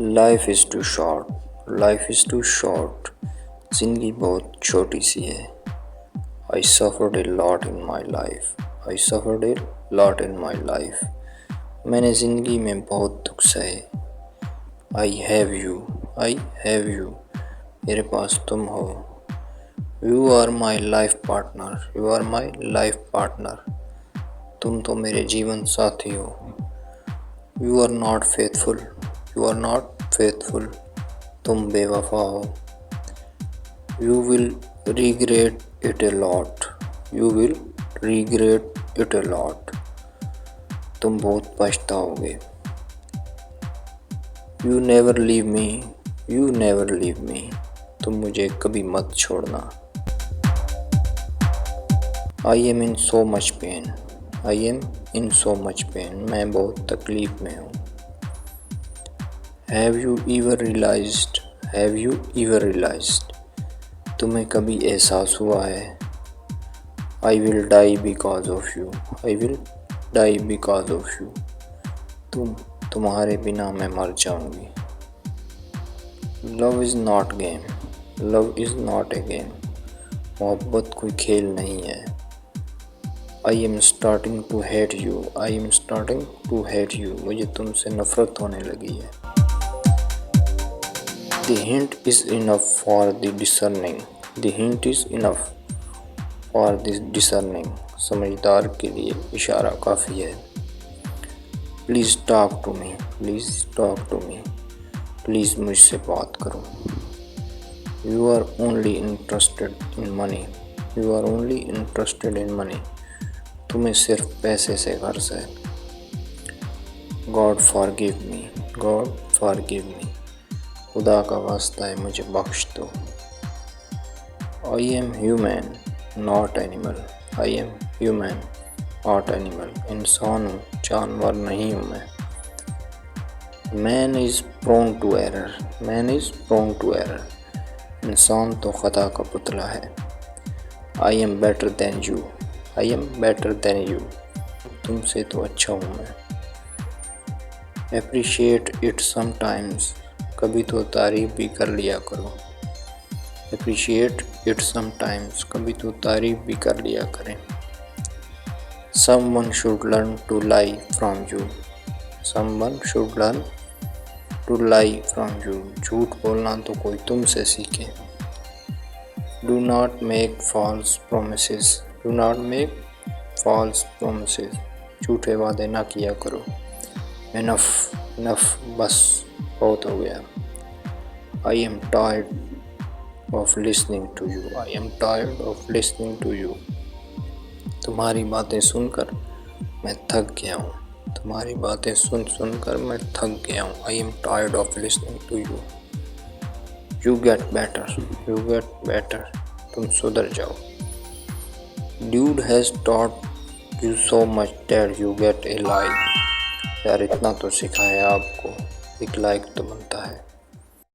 Life is too short, life is too short. ज़िंदगी बहुत छोटी सी है। I suffered a lot in my life, I suffered a lot in my life. मैंने ज़िंदगी में बहुत दुख सहे। I have you, I have you. मेरे पास तुम हो। You are my life partner, you are my life partner. तुम तो मेरे जीवन साथी हो। You are not faithful, you are not faithful. तुम बेवफा हो। You will regret it a lot, you will regret it a lot. तुम बहुत पछताओगे। You never leave me, you never leave me. तुम मुझे कभी मत छोड़ना। I am in so much pain, I am in so much pain. मैं बहुत तकलीफ में हूँ। Have you ever realised, have you ever realised. तुम्हें कभी एहसास हुआ है। I will die because of you, I will die because of you. तुम्हारे बिना मैं मर जाऊंगी। Love is not game, love is not a game. मोहब्बत कोई खेल नहीं है। I am starting to hate you, I am starting to hate you. मुझे तुमसे नफ़रत होने लगी है। The hint is enough for the discerning, the hint is enough for the discerning। समझदार के लिए इशारा काफ़ी है। Please talk to me, please talk to me। Please मुझसे बात करो। You are only interested in money, you are only interested in money। तुम्हें सिर्फ पैसे से गर्ज है। God forgive me, God forgive me। खुदा का वास्ता है मुझे बख्श दो। I am human not animal, I am human not animal. इंसान हूँ, जानवर नहीं हूँ मैं। Man is prone to error, man is prone to error. इंसान तो ख़ता का पुतला है। I am better than you, I am better than you. तुमसे तो अच्छा हूँ मैं। Appreciate it sometimes. कभी तो तारीफ़ भी कर लिया करो। Appreciate it sometimes. कभी तो तारीफ़ भी कर लिया करें। Someone should learn to lie from you, someone should learn to lie from you. झूठ बोलना तो कोई तुमसे सीखे। Do not make false promises, do not make false promises. झूठे वादे ना किया करो। इनफ, इनफ, बस बहुत हो गया। I am tired of listening to you, I am tired of listening to you। तुम्हारी बातें सुनकर मैं थक गया हूँ, तुम्हारी बातें सुन कर मैं थक गया हूँ। I am tired of listening to you। You get better, you get better। तुम सुधर जाओ। Dude has taught you so much that you get a like। यार इतना तो सिखाया आपको, एक लाइक तो बनता है।